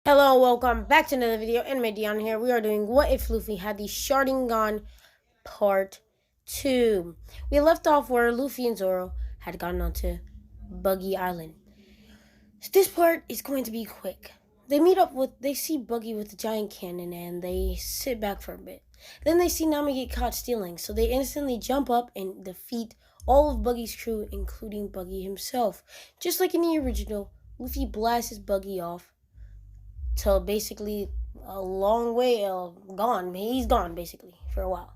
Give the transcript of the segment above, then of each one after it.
Hello, welcome back to another video. Anime Dion here. We are doing What If Luffy Had the Sharingan Part 2. We left off where Luffy and Zoro had gotten onto Buggy Island. So this part is going to be quick. They see Buggy with the giant cannon and they sit back for a bit. Then they see Nami get caught stealing, so they instantly jump up and defeat all of Buggy's crew, including Buggy himself. Just like in the original, Luffy blasts his Buggy off till basically a long way gone. He's gone basically for a while.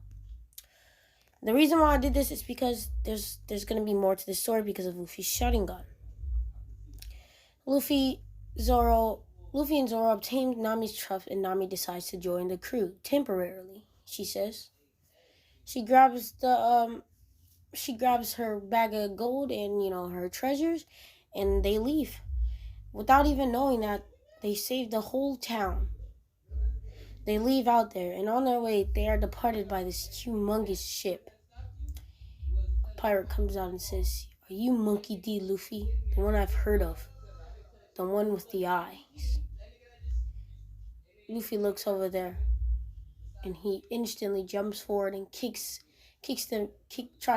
The reason why I did this is because there's gonna be more to this story because of Luffy's Sharingan. Luffy and Zoro obtain Nami's trust, and Nami decides to join the crew temporarily. She says she grabs her bag of gold and her treasures, and they leave without even knowing that they saved the whole town. They leave out there, and on their way, they are departed by this humongous ship. A pirate comes out and says, "Are you Monkey D. Luffy? The one I've heard of. The one with the eyes." Luffy looks over there, and he instantly jumps forward and tries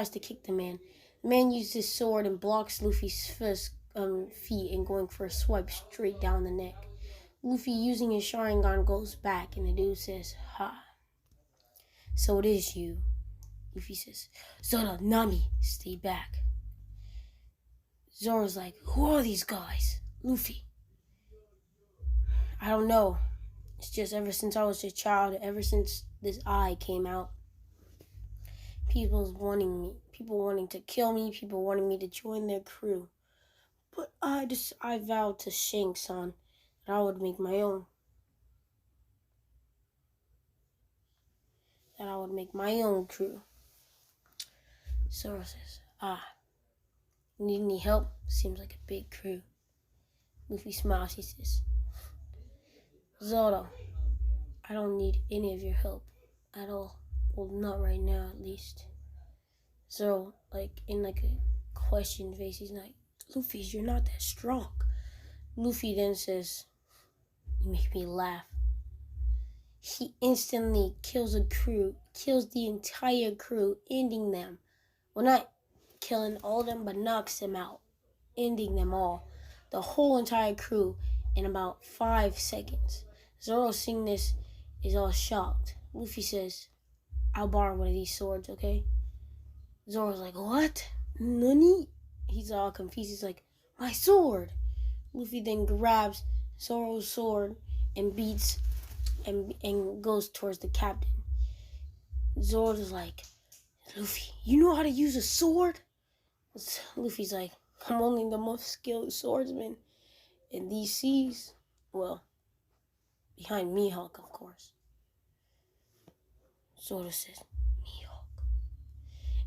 to kick the man. The man uses his sword and blocks Luffy's feet and going for a swipe straight down the neck. Luffy, using his Sharingan, goes back, and the dude says, "Ha. So it is you." Luffy says, "Zoro, Nami, stay back." Zoro's like, "Who are these guys?" Luffy, "I don't know. It's just ever since I was a child, ever since this eye came out, people wanting to kill me, people wanting me to join their crew. But I vowed to Shanks-san that I would make my own. That I would make my own crew." Zoro says, "Need any help? Seems like a big crew." Luffy smiles. He says, "Zoro, I don't need any of your help at all. Well, not right now, at least." Zoro, in a question face, he's like, "Luffy, you're not that strong." Luffy then says, "You make me laugh." He instantly kills the entire crew, ending them. Well, not killing all of them, but knocks them out, ending them all. The whole entire crew in about 5 seconds. Zoro, seeing this, is all shocked. Luffy says, "I'll borrow one of these swords, okay?" Zoro's like, "What? Nani?" He's all confused. He's like, "My sword!" Luffy then grabs Zoro's sword and beats and goes towards the captain. Zoro's like, "Luffy, you know how to use a sword?" Luffy's like, "I'm only the most skilled swordsman in these seas. Well, behind Mihawk, of course." Zoro says, "Mihawk."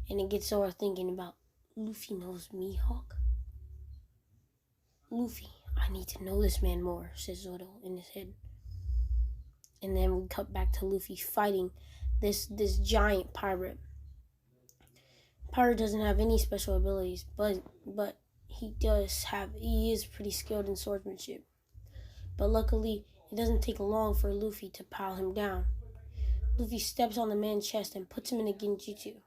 And it gets Zoro thinking about, Luffy knows Mihawk? "Luffy, I need to know this man more," says Zoro in his head. And then we cut back to Luffy fighting this giant pirate. Pirate doesn't have any special abilities, but he is pretty skilled in swordsmanship. But luckily, it doesn't take long for Luffy to pile him down. Luffy steps on the man's chest and puts him in a genjutsu.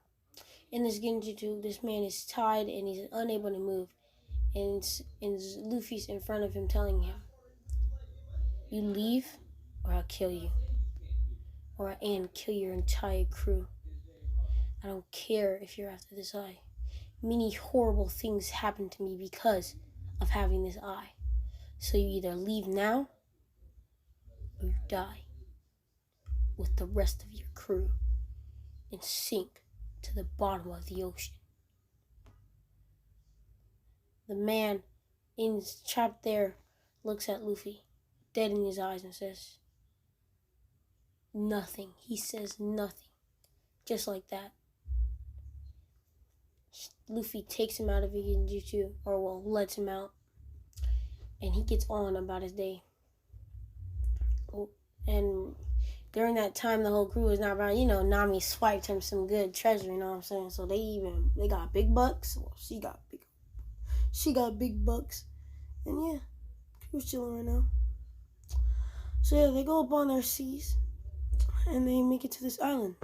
In this genjutsu, this man is tied and he's unable to move. And Luffy's in front of him telling him, "You leave or I'll kill you. And kill your entire crew. I don't care if you're after this eye. Many horrible things happen to me because of having this eye. So you either leave now or you die with the rest of your crew and sink to the bottom of the ocean." The man trapped there looks at Luffy, dead in his eyes, and says nothing. He says nothing. Just like that. Luffy takes him out of his genjutsu, lets him out, and he gets on about his day. And during that time, the whole crew is not around. Nami swiped him some good treasure, you know what I'm saying? So they got big bucks. Well, she got big bucks. And yeah, crew's chilling right now. So yeah, they go up on their seas and they make it to this island.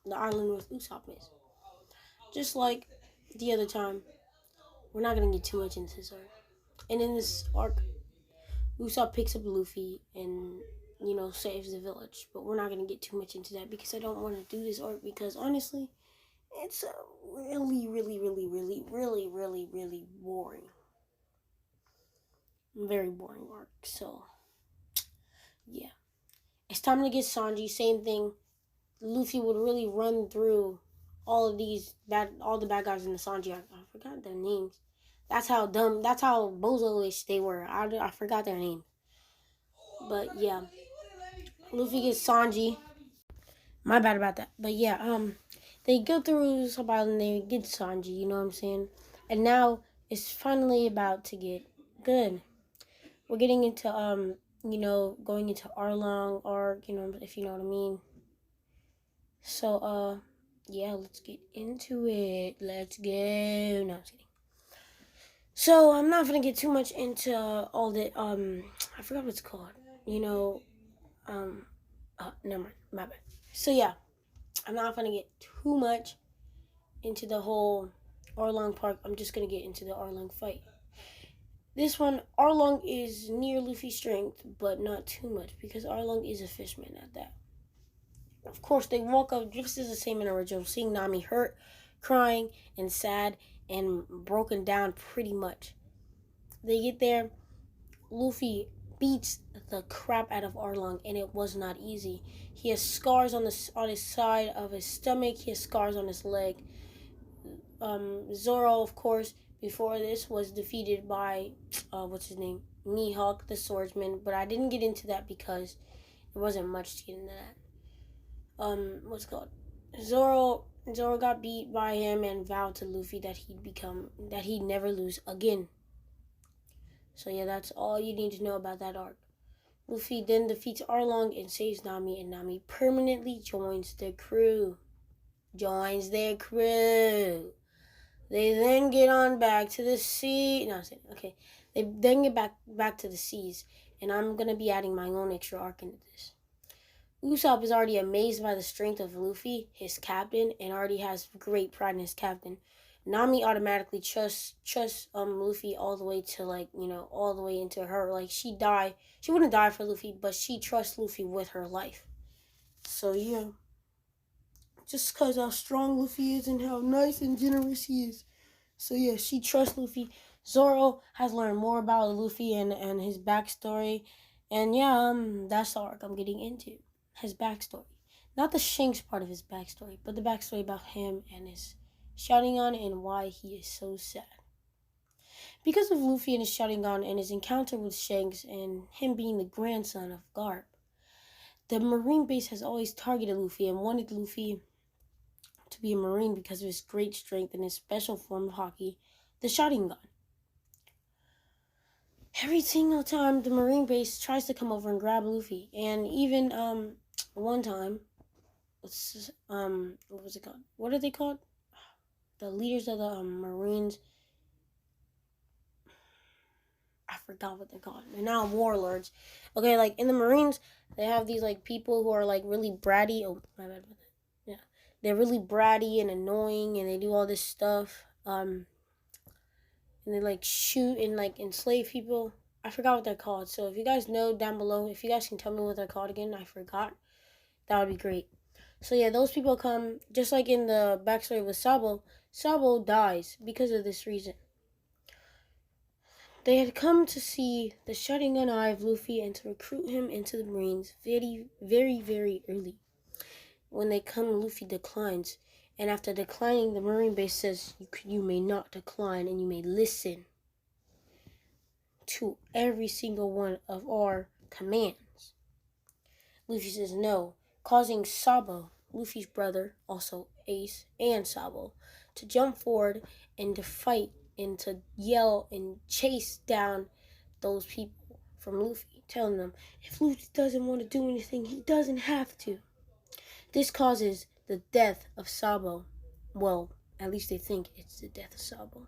The island where Usopp is. Just like the other time. We're not gonna get too much into this arc. And in this arc, Usopp picks up Luffy and, saves the village. But we're not gonna get too much into that because I don't want to do this arc because honestly, it's a really, really, really, really, really, really, really boring. Very boring arc. So, yeah. It's time to get Sanji. Same thing. Luffy would really run through all the bad guys in the Sanji arc. I forgot their names. That's how bozo-ish they were. I forgot their name. But yeah. Luffy gets Sanji. My bad about that. But yeah, they go through Sub Island, they get Sanji, you know what I'm saying? And now it's finally about to get good. We're getting into going into Arlong arc, if you know what I mean. So yeah, let's get into it. Let's go. No, I'm just kidding. So I'm not gonna get too much into all the I forgot what it's called. Never mind, my bad. So yeah, I'm not gonna get too much into the whole Arlong Park. I'm just gonna get into the Arlong fight. This one, Arlong is near Luffy's strength, but not too much because Arlong is a fishman at that. Of course, they walk up just as the same in original, seeing Nami hurt, crying, and sad, and broken down pretty much. They get there, Luffy beats the crap out of Arlong, and it was not easy. He has scars on his side of his stomach. He has scars on his leg. Zoro, of course, before this was defeated by what's his name, Mihawk the swordsman. But I didn't get into that because there wasn't much to get into that. What's it called? Zoro got beat by him and vowed to Luffy that he'd never lose again. So yeah, that's all you need to know about that arc. Luffy then defeats Arlong and saves Nami, and Nami permanently joins their crew. They then get on back to the sea. No, okay. They then get back to the seas, and I'm gonna be adding my own extra arc into this. Usopp is already amazed by the strength of Luffy, his captain, and already has great pride in his captain. Nami automatically trusts Luffy all the way to all the way into her. Like she wouldn't die for Luffy, but she trusts Luffy with her life. So yeah. Just because how strong Luffy is and how nice and generous he is. So yeah, she trusts Luffy. Zoro has learned more about Luffy and his backstory. And yeah, that's the arc I'm getting into. His backstory. Not the Shanks part of his backstory, but the backstory about him and his Sharingan and why he is so sad. Because of Luffy and his Sharingan and his encounter with Shanks and him being the grandson of Garp, the Marine base has always targeted Luffy and wanted Luffy to be a Marine because of his great strength and his special form of Haki, the Sharingan. Every single time the Marine base tries to come over and grab Luffy, and even one time, what was it called? What are they called? The leaders of the Marines. I forgot what they're called. They're now warlords. Okay, like in the Marines, they have these like people who are like really bratty. Oh, my bad. Yeah, they're really bratty and annoying, and they do all this stuff. And they like shoot and like enslave people. I forgot what they're called. So if you guys know down below, if you guys can tell me what they're called again, I forgot. That would be great. So yeah, those people come just like in the backstory with Sabo. Sabo dies because of this reason. They had come to see the Sharingan eye of Luffy and to recruit him into the Marines very, very, very early. When they come, Luffy declines. And after declining, the Marine base says, you may not decline and you may listen to every single one of our commands. Luffy says no, causing Sabo, Luffy's brother, also Ace and Sabo, to jump forward and to fight and to yell and chase down those people from Luffy, telling them if Luffy doesn't want to do anything, he doesn't have to. This causes the death of Sabo. Well, at least they think it's the death of Sabo.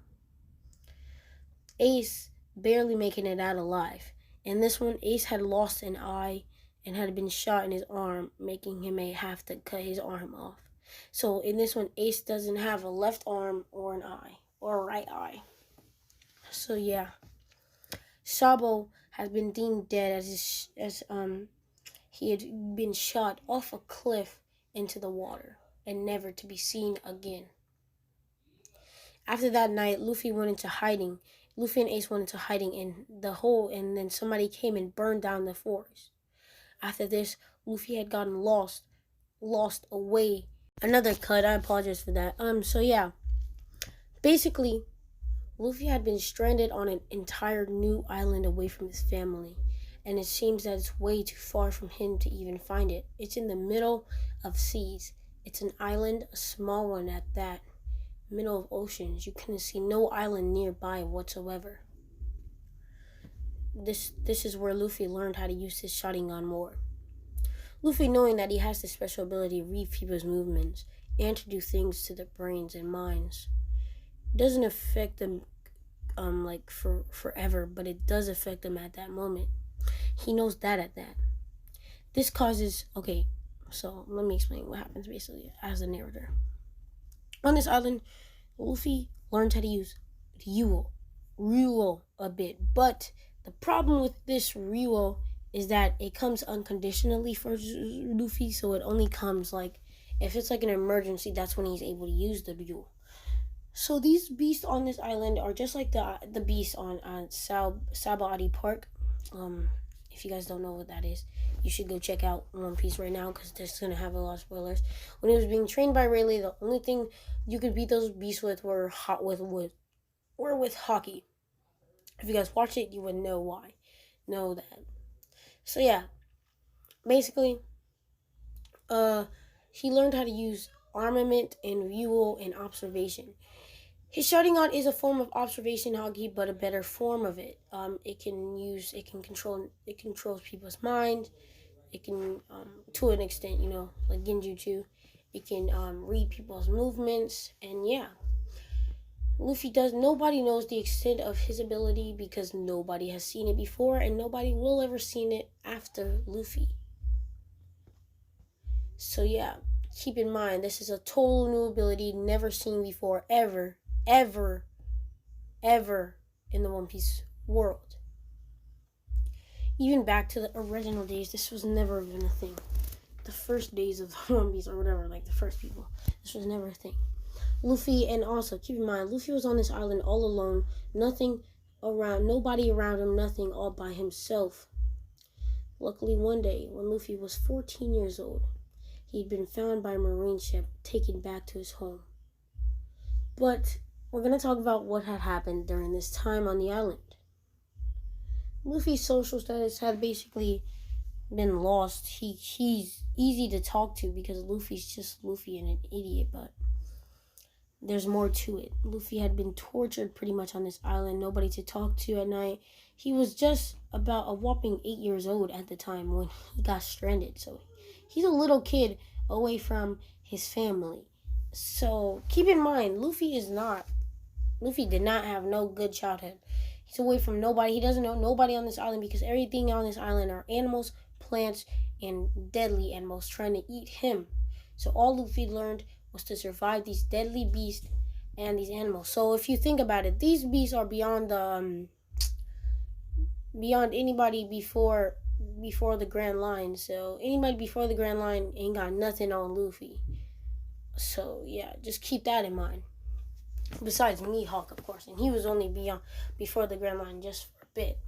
Ace barely making it out alive. In this one, Ace had lost an eye and had been shot in his arm, making him have to cut his arm off. So in this one, Ace doesn't have a left arm or an eye or a right eye. So yeah, Sabo has been deemed dead as he had been shot off a cliff into the water and never to be seen again. After that night, Luffy went into hiding. Luffy and Ace went into hiding in the hole, and then somebody came and burned down the forest. After this, Luffy had gotten lost away. Another cut. I apologize for that. So yeah, basically, Luffy had been stranded on an entire new island away from his family, and it seems that it's way too far from him to even find it. It's in the middle of seas. It's an island, a small one at that, middle of oceans. You can see no island nearby whatsoever. This is where Luffy learned how to use his Sharingan more. Luffy, knowing that he has the special ability to read people's movements and to do things to their brains and minds, doesn't affect them like for forever, but it does affect them at that moment. He knows that at that. This causes so let me explain what happens basically as a narrator. On this island, Luffy learned how to use Ryuo a bit, but the problem with this Ryuo is that it comes unconditionally for Luffy, so it only comes like if it's like an emergency, that's when he's able to use the Ryuo. So these beasts on this island are just like the beasts on Sabaody Park. If you guys don't know what that is, you should go check out One Piece right now because this is gonna have a lot of spoilers. When he was being trained by Rayleigh, the only thing you could beat those beasts with were with hockey. If you guys watch it, you would know that. So yeah, basically, he learned how to use armament and Ryuo and observation. His Sharingan is a form of observation haki, but a better form of it. It controls people's mind. It can, to an extent, like Genjutsu. It can read people's movements, and yeah. Nobody knows the extent of his ability because nobody has seen it before, and nobody will ever seen it after Luffy. So yeah, keep in mind, this is a total new ability, never seen before, ever in the One Piece world. Even back to the original days, this was never even a thing. The first days of One Piece or whatever, like the first people, this was never a thing. Luffy, and also keep in mind, Luffy was on this island all alone, nobody around him, nothing, all by himself. Luckily, one day, when Luffy was 14 years old, he'd been found by a marine ship, taken back to his home. But we're going to talk about what had happened during this time on the island. Luffy's social status had basically been lost. He's easy to talk to because Luffy's just Luffy and an idiot, but there's more to it. Luffy had been tortured pretty much on this island, nobody to talk to at night. He was just about a whopping 8 years old at the time when he got stranded, so he's a little kid away from his family. So keep in mind, Luffy did not have no good childhood. He's away from nobody. He doesn't know nobody on this island because everything on this island are animals, plants, and deadly animals trying to eat him. So all Luffy learned was to survive these deadly beasts and these animals. So if you think about it, these beasts are beyond anybody before the Grand Line. So anybody before the Grand Line ain't got nothing on Luffy. So yeah, just keep that in mind. Besides Mihawk, of course, and he was only before the Grand Line just for a bit.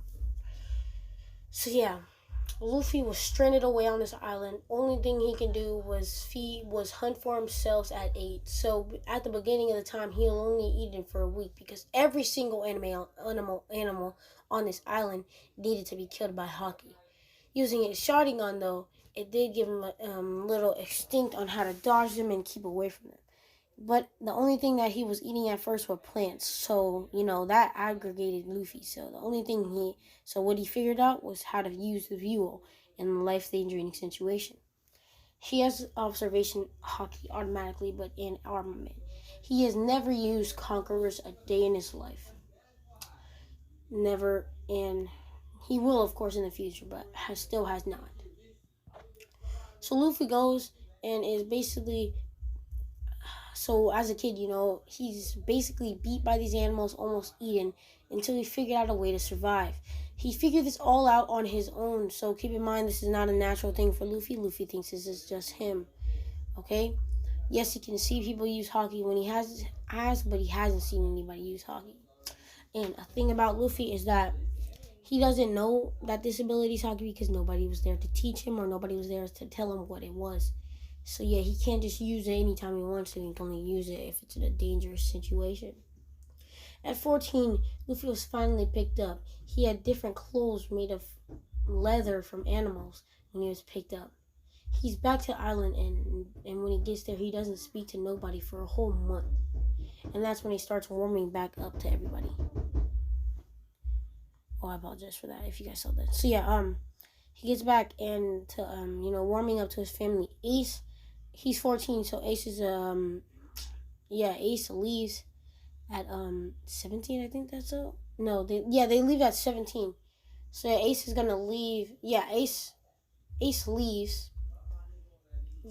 So yeah, Luffy was stranded away on this island. Only thing he can do was hunt for himself at 8. So at the beginning of the time, he'll only eat him for a week because every single animal on this island needed to be killed by Haki. Using his Sharingan though, it did give him a little instinct on how to dodge them and keep away from them. But the only thing that he was eating at first were plants. So, that aggravated Luffy. So what he figured out was how to use the Ryuo in a life-threatening situation. He has observation haki automatically, but in armament. He has never used Conquerors a day in his life. Never, and he will, of course, in the future, but still has not. So Luffy goes and is basically, so as a kid, he's basically beat by these animals, almost eaten, until he figured out a way to survive. He figured this all out on his own, so keep in mind this is not a natural thing for Luffy. Luffy thinks this is just him, okay? Yes, he can see people use Haki when he has, but he hasn't seen anybody use Haki. And a thing about Luffy is that he doesn't know that this ability is Haki because nobody was there to teach him or nobody was there to tell him what it was. So yeah, he can't just use it anytime he wants to. He can only use it if it's in a dangerous situation. At 14, Luffy was finally picked up. He had different clothes made of leather from animals when he was picked up. He's back to the island, and when he gets there, he doesn't speak to nobody for a whole month. And that's when he starts warming back up to everybody. Oh, I apologize for that if you guys saw that. So yeah, he gets back and to warming up to his family. Ace, he's 14, so Ace is Ace leaves at 17. I think that's it. No, they leave at 17. So Ace is gonna leave. Yeah, Ace leaves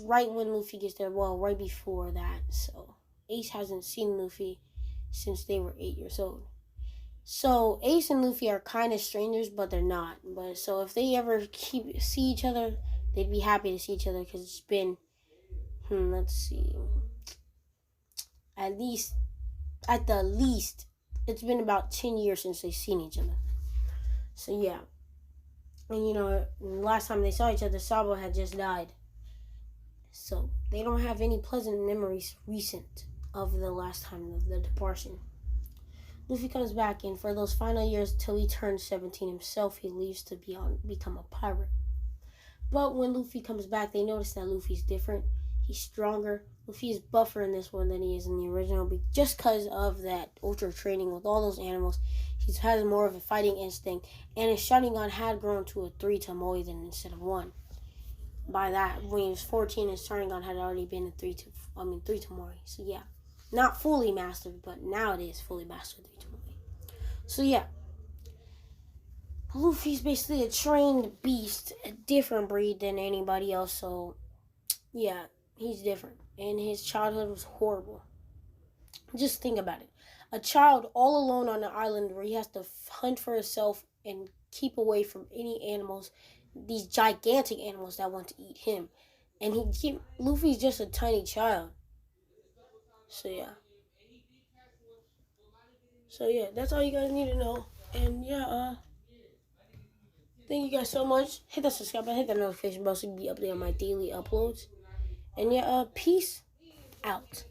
right when Luffy gets there. Well, right before that. So Ace hasn't seen Luffy since they were 8 years old. So Ace and Luffy are kind of strangers, but they're not. But so if they ever see each other, they'd be happy to see each other because it's been, let's see, at the least, it's been about 10 years since they've seen each other. So yeah, and last time they saw each other, Sabo had just died. So they don't have any pleasant memories recent of the last time of the departure. Luffy comes back, and for those final years till he turns 17 himself, he leaves to become a pirate. But when Luffy comes back, they notice that Luffy's different. He's stronger. Luffy is buffer in this one than he is in the original, just because of that ultra training with all those animals. He has more of a fighting instinct, and his Sharingan had grown to a 3 to Moiden instead of 1. By that, when he was 14, his Sharingan had already been a 3 to Mori. So yeah. Not fully mastered, but now it is fully mastered 3 to Mori. So yeah. Luffy's basically a trained beast, a different breed than anybody else, so yeah, he's different. And his childhood was horrible. Just think about it. A child all alone on an island where he has to hunt for himself and keep away from any animals, these gigantic animals that want to eat him. And Luffy's just a tiny child. So yeah, that's all you guys need to know. And yeah, thank you guys so much. Hit that subscribe button, hit that notification bell so you can be updated on my daily uploads. And yeah, peace out.